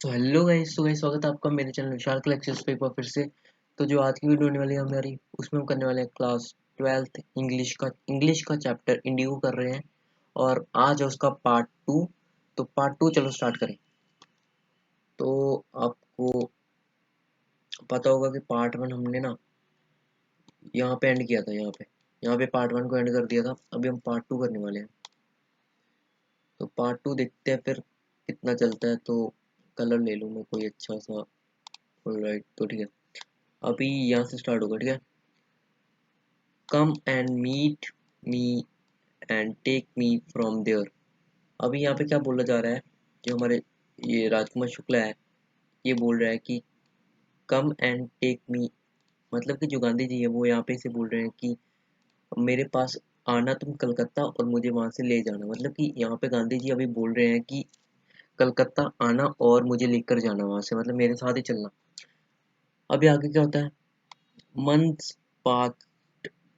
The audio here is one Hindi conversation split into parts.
तो हेलो गाइस, स्वागत है आपका मेरे चैनल विशाल कलेक्शंस पे एक बार फिर से। तो जो आज की वीडियो होने वाली है हमारी, उसमें हम करने वाले हैं क्लास 12th इंग्लिश का चैप्टर इंडिगो कर रहे हैं। और आज है उसका पार्ट 2। तो पार्ट 2 चलो स्टार्ट करें। तो आपको पता होगा कि पार्ट 1 हमने ना यहाँ पे एंड किया था। यहाँ पे पार्ट 1 को एंड कर दिया था। अभी हम पार्ट 2 करने वाले हैं। तो पार्ट 2 देखते हैं फिर कितना चलता है। तो कलर ले लूँ मैं कोई अच्छा सा। ऑलराइट, तो ठीक है, अभी यहाँ से स्टार्ट होगा। ठीक है, come and meet me and take me from there. अभी यहाँ पे क्या बोला जा रहा है, जो हमारे ये राजकुमार शुक्ला है, ये बोल रहा है कि कम एंड टेक मी, मतलब कि जो गांधी जी है वो यहाँ पे इसे बोल रहे हैं कि मेरे पास आना तुम कलकत्ता और मुझे वहां से ले जाना। मतलब कि यहाँ पे गांधी जी अभी बोल रहे हैं कि कलकत्ता आना और मुझे लेकर जाना वहां से, मतलब मेरे साथ ही चलना। अभी आगे क्या होता है। Months path,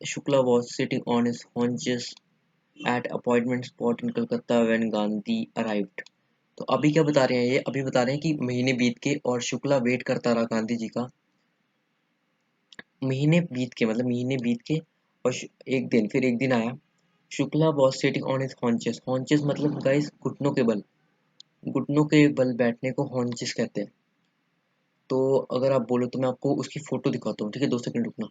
Shukla was sitting on his haunches at appointment spot in Calcutta when Gandhi arrived। तो अभी क्या बता रहे हैं, ये अभी बता रहे हैं कि महीने बीत के और शुक्ला वेट करता रहा गांधी जी का। महीने बीत के मतलब महीने बीत के और एक दिन, फिर एक दिन आया। Shukla was sitting on his haunches. Haunches मतलब गाइस घुटनों के बल, घुटनों के बल बैठने को हॉन्चेस कहते हैं। तो अगर आप बोलो तो मैं आपको उसकी फोटो दिखाता हूँ। ठीक है, 2 सेकंड रुकना।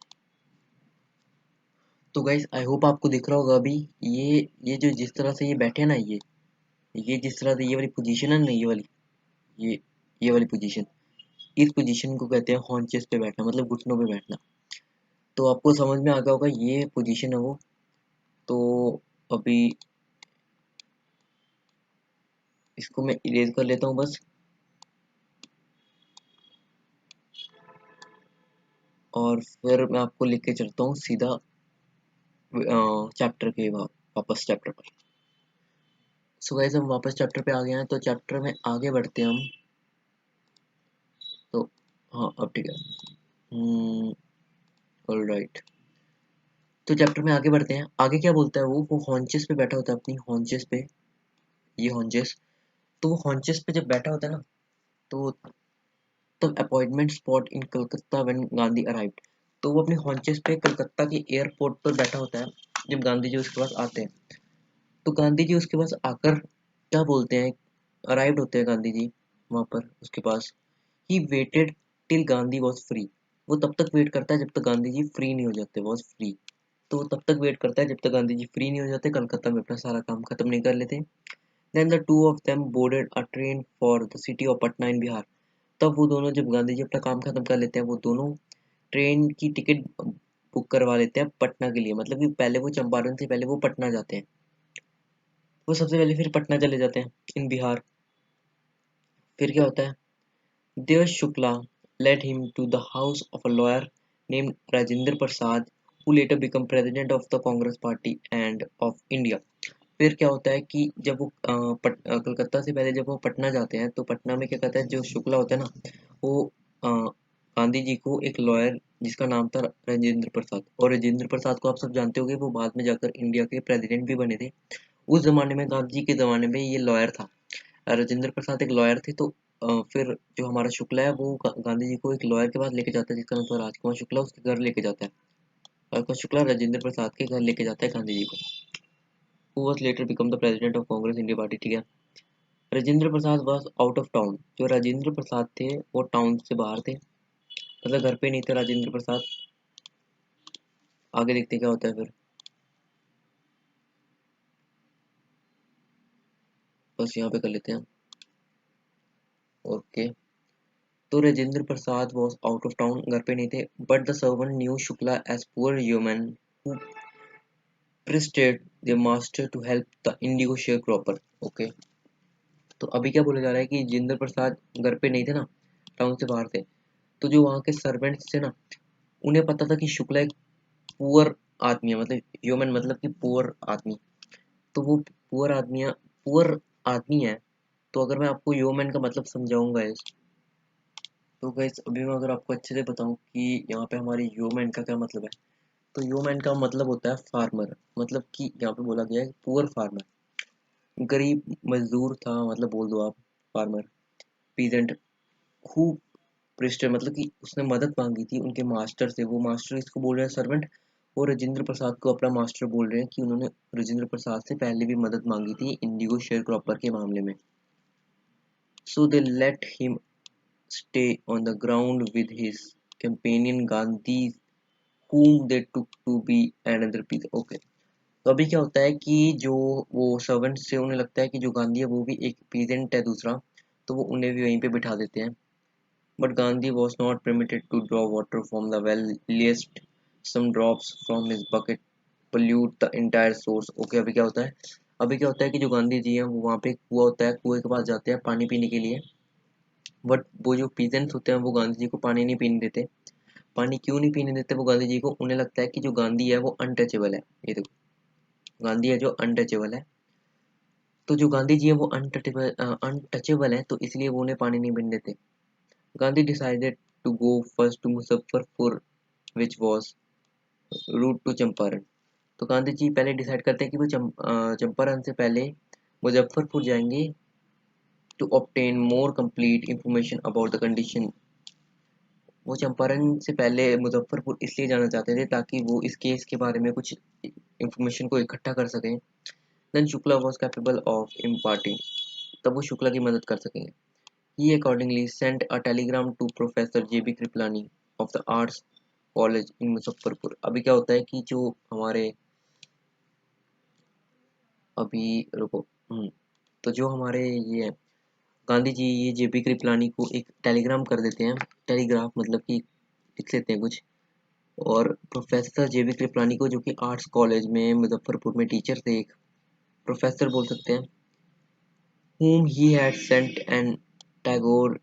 तो गाइस आई होप आपको दिख रहा होगा अभी। ये जो जिस तरह से ये बैठे हैं ना, ये जिस तरह से ये वाली पोजीशन है ना, ये ये वाली पोजीशन, इस पोजीशन को कहते हैं हॉन्चेस पे बैठना, मतलब घुटनों पे बैठना। तो आपको समझ में आ गया होगा ये पोजीशन है वो। तो अभी इसको मैं इरेज कर लेता हूँ बस। और फिर मैं आपको लेके चलता हूँ सीधा चैप्टर के वापस चैप्टर पर। सो गाइस हम वापस चैप्टर पे आ गए हैं, तो चैप्टर में आगे बढ़ते हैं हम। तो हाँ, अब ठीक है। ऑलराइट, तो चैप्टर में आगे बढ़ते हैं। आगे क्या बोलता है वो हॉन्चेस पे बैठा होता है, अपनी हॉन्चेस पे। ये हॉन्चेस, तो वो हॉन्चेस पे जब बैठा होता है ना, तो तब appointment spot in Calcutta when Gandhi arrived. तो वो अपने हॉन्चेस पे कलकत्ता के एयरपोर्ट पर बैठा होता है जब गांधी जी उसके पास आते हैं। तो गांधी जी उसके पास आकर क्या बोलते हैं, अराइव्ड होते हैं गांधी जी वहां पर उसके पास। He waited till Gandhi was free. वो तब तक वेट करता है जब तक गांधी जी फ्री नहीं हो जाते, वॉज फ्री। तो वो तब तक वेट करता है जब तक गांधी जी फ्री नहीं हो जाते, कलकत्ता में अपना सारा काम खत्म नहीं कर लेते। Then the two of them boarded a train for the city of Patna in Bihar. तब वो दोनों, जब गांधी जी अपना काम खत्म कर लेते हैं, वो दोनों ट्रेन की टिकट बुक करवा लेते हैं पटना के लिए। मतलब कि पहले वो चंपारण से पहले वो पटना जाते हैं। वो सबसे पहले फिर पटना चले जाते हैं इन बिहार। फिर क्या होता है, देव Shukla led him to the house of a lawyer named Rajendra Prasad, who later became president of the Congress Party and of India। फिर क्या होता है कि जब वो कलकत्ता से पहले जब वो पटना जाते हैं, तो पटना में क्या कहता है, जो शुक्ला होता है ना, वो अ, गांधी जी को एक लॉयर जिसका नाम था राजेंद्र प्रसाद, और राजेंद्र प्रसाद को आप सब जानते होंगे, वो बाद में जाकर इंडिया के प्रेसिडेंट भी बने थे। उस जमाने में, गांधी जी के जमाने में, ये लॉयर था। राजेंद्र प्रसाद एक लॉयर थे। तो फिर जो हमारा शुक्ला है वो गांधी जी को एक लॉयर के पास लेके जाता है जिसका नाम था राजकुमार शुक्ला, उसके घर लेके जाता है। राजकुमार शुक्ला राजेंद्र प्रसाद के घर लेके जाता है गांधी जी को। Who was later become the president of Congress India party. ठीक है, Rajendra Prasad was out of town. जो राजेंद्र प्रसाद थे वो टाउन से बाहर थे, मतलब घर पे नहीं थे राजेंद्र प्रसाद। आगे देखते क्या होता है फिर, बस यहाँ पे कर लेते हैं। ओके, तो Rajendra Prasad was out of town, घर पे नहीं थे। But the servant knew Shukla as poor human who प्रिस्टेड the master to help the indigo share cropper. Okay, तो अभी क्या बोला जा रहा है कि जिंदर प्रसाद घर पे नहीं थे ना, टाउन से बाहर थे। तो जो वहाँ के सर्वेंट्स थे ना, उन्हें पता था कि शुक्ला एक पुअर आदमी है, मतलब ह्यूमन मतलब कि पुअर आदमी। तो वो पुअर आदमी है। तो अगर मैं आपको ह्यूमन का मतलब समझाऊंगा इस, तो गाइस अभी मैं अगर आपको अच्छे से बताऊं कि यहाँ पे हमारी ह्यूमन का क्या मतलब है। तो ह्यूमन का मतलब होता है फार्मर। मतलब कि यहाँ पे बोला गया है पुअर फार्मर, गरीब मजदूर था, मतलब बोल दो आप, फार्मर। पीजेंट हु प्रिस्टर, मतलब कि उसने मदद मांगी थी उनके मास्टर से। वो मास्टर इसको बोल रहे हैं सर्वेंट, और राजेंद्र प्रसाद को अपना मास्टर बोल रहे हैं कि उन्होंने राजेंद्र प्रसाद से पहले भी मदद मांगी थी इंडिगो शेयर क्रॉपर के मामले में। So they let him stay on the ground with his companion Gandhi whom they took to be another piece। Okay, तो अभी क्या होता है कि जो वो सर्वेंट से उन्हें लगता है कि जो गांधी है वो भी एक पीजेंट है दूसरा, तो वो उन्हें भी वहीं पे बिठा देते हैं। But Gandhi was not permitted to draw water from the well lest some drops from his bucket pollute the entire source. Okay, अभी क्या होता है, अभी क्या होता है कि जो गांधी जी हैं वो वहाँ पे एक कुआं होता है, कुएं के पास जाते हैं पानी पीने के लिए। बट वो जो पीजेंट्स होते हैं वो गांधी जी को पानी नहीं पीने देते। पानी क्यों नहीं पीने देते वो गांधी जी को? उन्हें लगता है कि जो गांधी है वो अनटचेबल है। ये देखो, गांधी है जो अनटचेबल है, तो जो गांधी जी है वो अनटचेबल है, तो इसलिए वो उन्हें पानी नहीं पीने देते। Gandhi decided to go first to Muzaffarpur which was route to Champaran. तो गांधी जी पहले डिसाइड करते हैं कि वो चंपारण से पहले मुजफ्फरपुर जाएंगे to obtain more complete information about the condition. वो चंपारण से पहले मुजफ्फरपुर इसलिए जाना चाहते थे ताकि वो इस केस के बारे में कुछ इंफॉर्मेशन को इकट्ठा कर सकें। Then Shukla was capable of imparting, तब वो शुक्ला की मदद कर सकेंगे। He accordingly sent a telegram to professor J B Kripalani of the arts college in Muzaffarpur. अभी क्या होता है कि जो हमारे अभी रुको तो जो हमारे ये है, गांधी जी ये जेबी कृपलानी को एक टेलीग्राम कर देते हैं। टेलीग्राफ मतलब कि लिख लेते हैं कुछ। और प्रोफेसर जेबी कृपलानी को, जो कि आर्ट्स कॉलेज में मुजफ्फरपुर में टीचर थे, एक प्रोफेसर बोल सकते हैं, whom he had sent an Tagore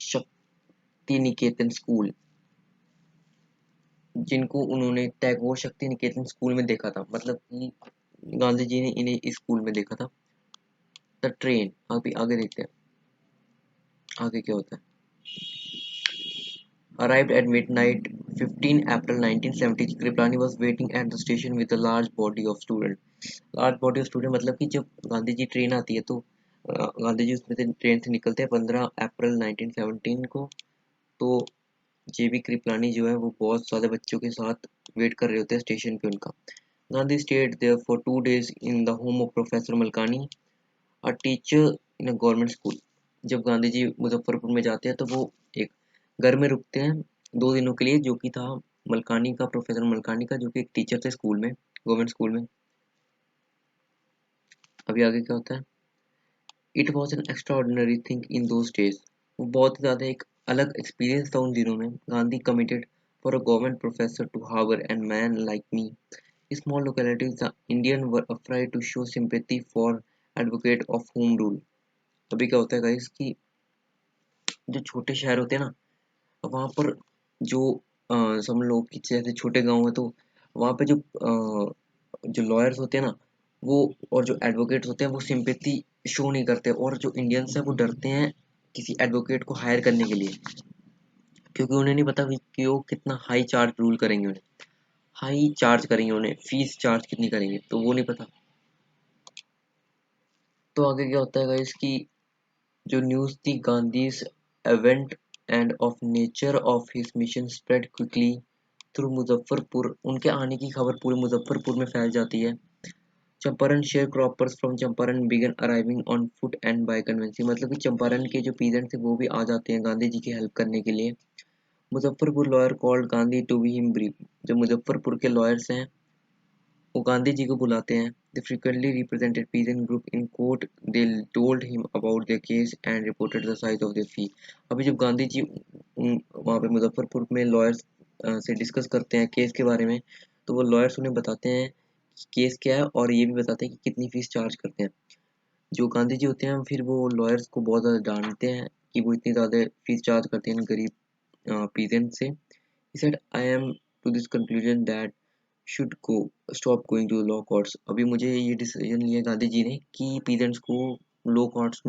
शक्ति निकेतन स्कूल, जिनको उन्होंने टैगोर शक्ति निकेतन स्कूल में देखा था। मतलब कि गांधी जी ने इन्हें इस स्कूल में देखा था। द ट्रेन, अभी आगे देखते हैं आगे क्या होता है। Arrived at midnight 15 April 1970, Kriplani was waiting at the station with a large body of students। Large body of student मतलब कि जब गांधी जी ट्रेन आती है तो गांधी जी उसमें से ट्रेन से निकलते हैं 15 अप्रैल 1917 को। तो जेबी कृपलानी जो है वो बहुत सारे बच्चों के साथ वेट कर रहे होते हैं स्टेशन पे उनका। Gandhi stayed there for 2 days in the home of professor Malkani, a teacher in a government school. जब गांधी जी मुजफ्फरपुर में जाते हैं तो वो एक घर में रुकते हैं 2 दिनों के लिए, जो कि था मलकानी का, प्रोफेसर मलकानी का, जो कि एक टीचर थे स्कूल में, गवर्नमेंट स्कूल में। अभी आगे क्या होता है। It was an extraordinary thing in those days, वो बहुत ही ज़्यादा एक अलग एक्सपीरियंस था उन दिनों में। Gandhi committed for a government professor to harbour and man like me small localities the Indian were afraid to show sympathy for advocate of home rule. अभी क्या होता है गाइस कि जो छोटे शहर होते हैं ना, वहाँ पर जो समझ लो कि जैसे छोटे गांव है, तो वहाँ पे जो लॉयर्स होते हैं ना, वो और जो एडवोकेट्स होते हैं वो सिंपैथी शो नहीं करते, और जो इंडियंस हैं वो डरते हैं किसी एडवोकेट को हायर करने के लिए, क्योंकि उन्हें नहीं पता कि वो कितना हाई चार्ज रूल करेंगे, उन्हें हाई चार्ज करेंगे, उन्हें फीस चार्ज कितनी करेंगे, तो वो नहीं पता। तो आगे क्या होता है गाइस कि जो न्यूज़ थी Gandhi's event end of nature of his mission spread quickly through Muzaffarpur, उनके आने की खबर पूरे मुजफ्फरपुर में फैल जाती है। Champaran share croppers from Champaran began arriving on foot and by conveyance, मतलब कि चंपारण के जो पीजेंट थे वो भी आ जाते हैं गांधी जी की हेल्प करने के लिए। Muzaffarpur lawyer called Gandhi to be him brief, जो मुजफ्फरपुर के लॉयर्स हैं वो गांधी जी को बुलाते हैं। They frequently represented peasant group in court. They told him about their case and reported the size of their fee। अभी जब गांधी जी वहाँ पे मुजफ्फरपुर में लॉयर्स से डिस्कस करते हैं केस के बारे में, तो वो लॉयर्स उन्हें बताते हैं केस क्या है, और ये भी बताते हैं कि कितनी फीस चार्ज करते हैं। जो गांधी जी होते हैं फिर वो लॉयर्स को बहुत ज़्यादा डांटते हैं कि वो इतनी ज़्यादा फीस चार्ज करते हैं इन गरीब पीजेंट से। He said, I am to this conclusion that should go stop going to law courts. अभी मुझे ये डिसीजन लिया गांधी जी ने कि पीजेंट्स को लॉ कोर्ट्स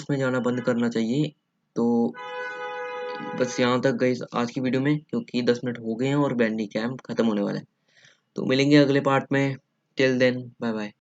में जाना बंद करना चाहिए। तो बस यहाँ तक गई आज की वीडियो में, क्योंकि 10 मिनट हो गए हैं और बैंडी कैंप खत्म होने वाला है। तो मिलेंगे अगले पार्ट में। Till then bye bye.